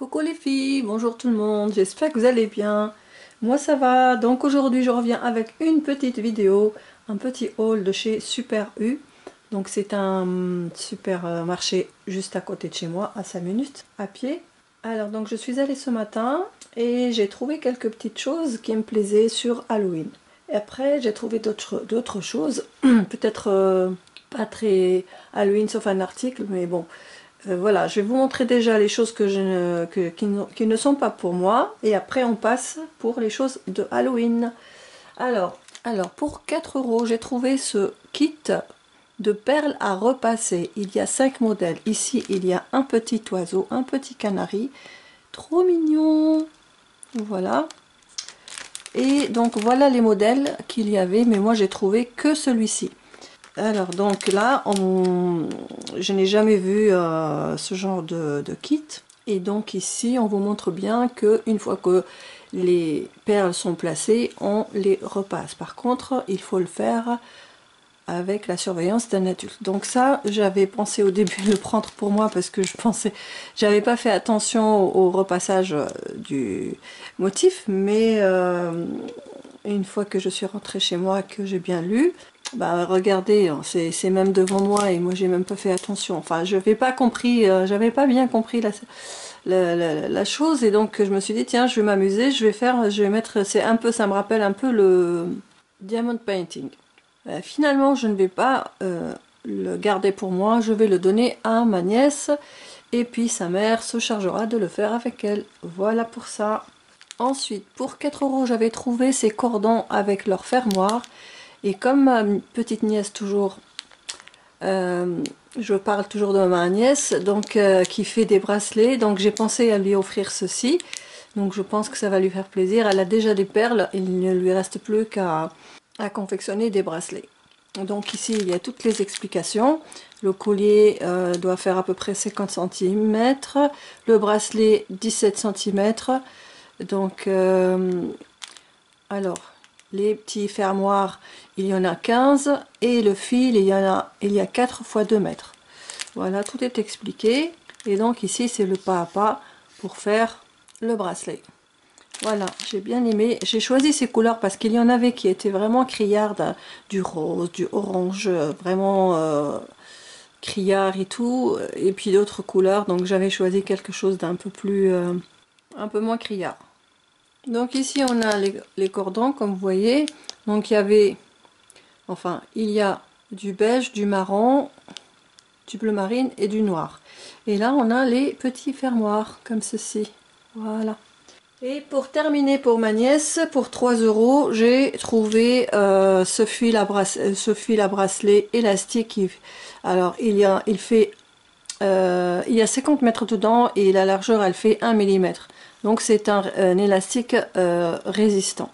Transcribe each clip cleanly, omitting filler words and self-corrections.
Coucou les filles, bonjour tout le monde, j'espère que vous allez bien. Moi ça va, donc aujourd'hui je reviens avec une petite vidéo, un petit haul de chez Super U. Donc c'est un supermarché juste à côté de chez moi, à 5 minutes à pied. Alors donc je suis allée ce matin et j'ai trouvé quelques petites choses qui me plaisaient sur Halloween. Et après j'ai trouvé d'autres choses, peut-être pas très Halloween sauf un article, mais bon. Voilà, je vais vous montrer déjà les choses qui ne sont pas pour moi. Et après, on passe pour les choses de Halloween. Alors pour 4 €, j'ai trouvé ce kit de perles à repasser. Il y a 5 modèles. Ici, il y a un petit oiseau, un petit canari. Trop mignon. Voilà. Et donc, voilà les modèles qu'il y avait. Mais moi, j'ai trouvé que celui-ci. Alors donc là, je n'ai jamais vu ce genre de kit. Et donc ici, on vous montre bien que une fois que les perles sont placées, on les repasse. Par contre, il faut le faire avec la surveillance d'un adulte. Donc ça, j'avais pensé au début de le prendre pour moi parce que j'avais pas fait attention au repassage du motif, mais une fois que je suis rentrée chez moi, que j'ai bien lu, bah regardez, c'est même devant moi et moi j'ai même pas fait attention. Enfin, je n'avais pas compris, j'avais pas bien compris la chose, et donc je me suis dit tiens, je vais m'amuser, je vais mettre, ça me rappelle un peu le diamond painting. Finalement, je ne vais pas le garder pour moi, je vais le donner à ma nièce et puis sa mère se chargera de le faire avec elle. Voilà pour ça. Ensuite, pour 4 €, j'avais trouvé ces cordons avec leur fermoir. Et comme ma petite nièce toujours, je parle toujours de ma nièce, donc qui fait des bracelets, donc j'ai pensé à lui offrir ceci. Donc je pense que ça va lui faire plaisir. Elle a déjà des perles, il ne lui reste plus qu'à confectionner des bracelets. Donc ici il y a toutes les explications. Le collier doit faire à peu près 50 cm, le bracelet 17 cm. Donc alors les petits fermoirs, il y en a 15, et le fil, il y a 4 x 2 mètres. Voilà, tout est expliqué. Et donc ici c'est le pas à pas pour faire le bracelet. Voilà, j'ai bien aimé. J'ai choisi ces couleurs parce qu'il y en avait qui étaient vraiment criardes, du rose, du orange, vraiment criard et tout, et puis d'autres couleurs. Donc j'avais choisi quelque chose d'un peu plus, un peu moins criard. Donc ici on a les cordons, comme vous voyez. Donc il y a du beige, du marron, du bleu marine et du noir. Et là on a les petits fermoirs comme ceci. Voilà. Et pour terminer, pour ma nièce, pour 3 €, j'ai trouvé ce fil à bracelet élastique. Alors il y a 50 mètres dedans et la largeur elle fait 1 mm. Donc c'est un élastique résistant.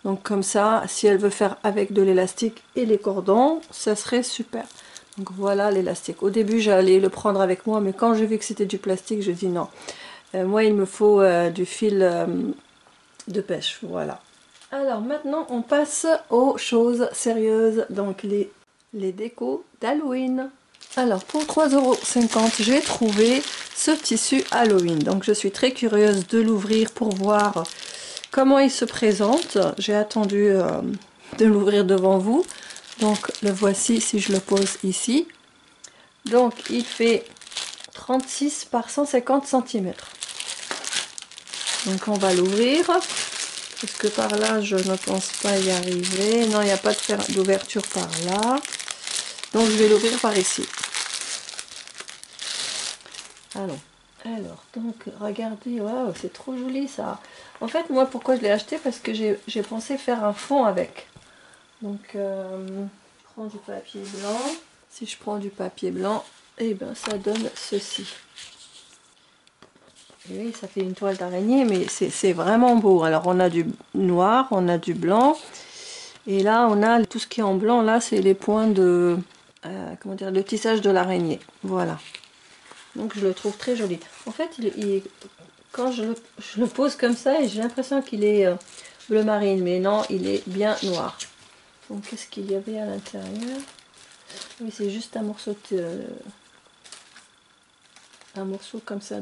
Donc comme ça, si elle veut faire avec de l'élastique et les cordons, ça serait super. Donc voilà l'élastique. Au début j'allais le prendre avec moi, mais quand j'ai vu que c'était du plastique, je dis non. Moi il me faut du fil de pêche. Voilà. Alors maintenant on passe aux choses sérieuses, donc les décos d'Halloween. Alors pour 3,50 €, j'ai trouvé ce tissu Halloween. Donc je suis très curieuse de l'ouvrir pour voir comment il se présente. J'ai attendu de l'ouvrir devant vous. Donc le voici si je le pose ici. Donc il fait 36 par 150 cm. Donc on va l'ouvrir. Parce que par là je ne pense pas y arriver. Non, il n'y a pas d'ouverture par là. Donc je vais l'ouvrir par ici. Alors, donc regardez, waouh, c'est trop joli ça. En fait, moi, pourquoi je l'ai acheté? Parce que j'ai pensé faire un fond avec. Donc, je prends du papier blanc. Si je prends du papier blanc, et ben ça donne ceci. Et oui, ça fait une toile d'araignée, mais c'est vraiment beau. Alors, on a du noir, on a du blanc. Et là, on a tout ce qui est en blanc. Là, c'est les points de, comment dire, le tissage de l'araignée. Voilà. Donc je le trouve très joli. En fait, quand je le pose comme ça, et j'ai l'impression qu'il est bleu marine, mais non, il est bien noir. Donc qu'est-ce qu'il y avait à l'intérieur? Oui, c'est juste un morceau comme ça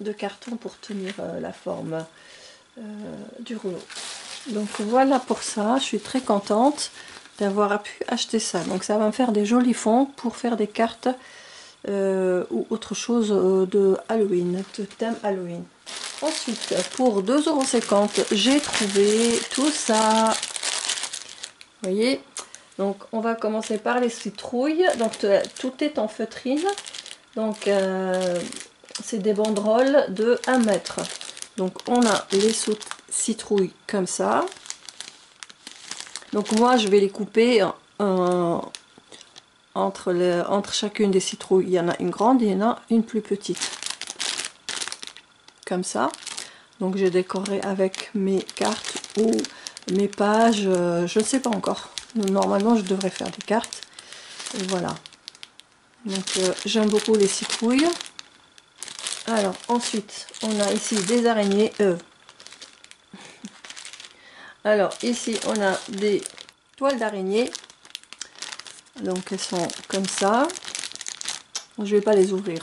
de carton pour tenir la forme du rouleau. Donc voilà pour ça, je suis très contente d'avoir pu acheter ça. Donc ça va me faire des jolis fonds pour faire des cartes ou autre chose de Halloween, de thème Halloween. Ensuite, pour 2,50 €, j'ai trouvé tout ça. Vous voyez? Donc on va commencer par les citrouilles. Donc tout est en feutrine. Donc c'est des banderoles de 1 mètre. Donc on a les citrouilles comme ça. Donc moi je vais les couper entre chacune des citrouilles. Il y en a une grande et il y en a une plus petite. Comme ça. Donc j'ai décoré avec mes cartes ou mes pages. Je ne sais pas encore. Normalement je devrais faire des cartes. Et voilà. Donc j'aime beaucoup les citrouilles. Alors ensuite on a ici des araignées. Alors ici on a des toiles d'araignée. Donc elles sont comme ça. Je vais pas les ouvrir.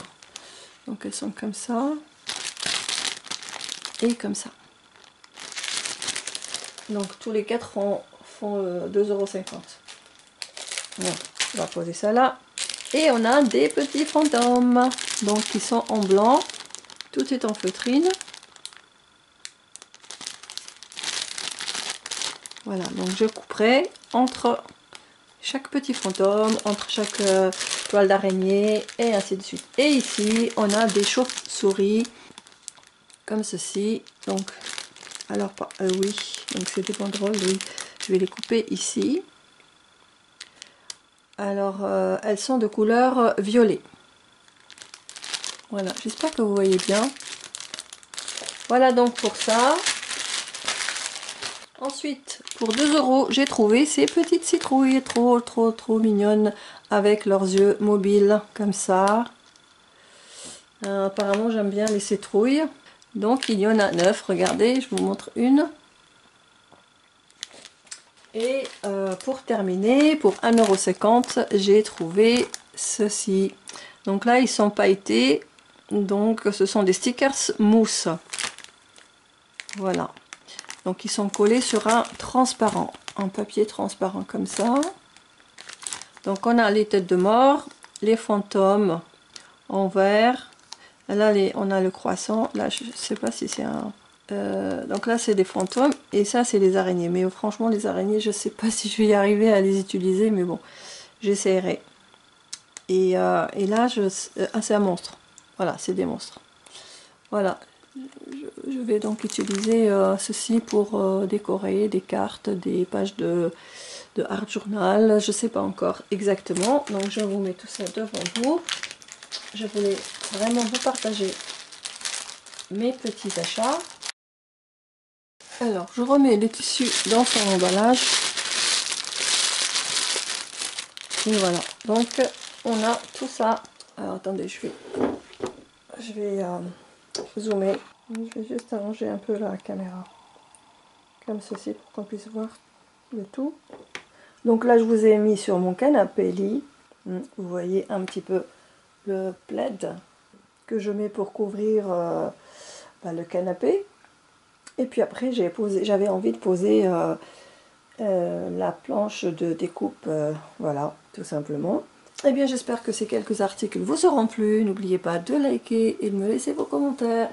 Donc elles sont comme ça. Et comme ça. Donc tous les 4 font 2,50 €. Voilà, on va poser ça là. Et on a des petits fantômes. Donc qui sont en blanc. Tout est en feutrine. Voilà, donc je couperai entre chaque petit fantôme, entre chaque toile d'araignée et ainsi de suite. Et ici, on a des chauves-souris comme ceci. Donc, alors, oui, donc c'est des banderoles, oui. Je vais les couper ici. Alors, elles sont de couleur violet. Voilà, j'espère que vous voyez bien. Voilà donc pour ça. Ensuite, pour 2 €, j'ai trouvé ces petites citrouilles trop mignonnes avec leurs yeux mobiles comme ça. Apparemment, j'aime bien les citrouilles. Donc, il y en a 9. Regardez, je vous montre une. Et pour terminer, pour 1,50 €, j'ai trouvé ceci. Donc là, ils sont pailletés. Donc, ce sont des stickers mousse. Voilà. Donc ils sont collés sur un transparent, un papier transparent comme ça. Donc on a les têtes de mort, les fantômes en vert. Là on a le croissant. Là je sais pas si c'est un... donc là c'est des fantômes et ça c'est les araignées. Mais franchement les araignées je sais pas si je vais y arriver à les utiliser. Mais bon, j'essaierai. Et là c'est un monstre. Voilà, c'est des monstres. Voilà. Je vais donc utiliser ceci pour décorer des cartes, des pages de art journal. Je ne sais pas encore exactement. Donc je vous mets tout ça devant vous. Je voulais vraiment vous partager mes petits achats. Alors je remets le tissu dans son emballage. Et voilà. Donc on a tout ça. Alors attendez, je vais zoomer. Je vais juste arranger un peu la caméra comme ceci pour qu'on puisse voir le tout. Donc là je vous ai mis sur mon canapé lit. Vous voyez un petit peu le plaid que je mets pour couvrir le canapé. Et puis après j'avais envie de poser la planche de découpe, voilà, tout simplement. Et bien j'espère que ces quelques articles vous auront plu. N'oubliez pas de liker et de me laisser vos commentaires.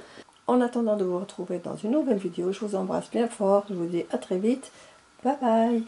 En attendant de vous retrouver dans une nouvelle vidéo, je vous embrasse bien fort. Je vous dis à très vite. Bye bye.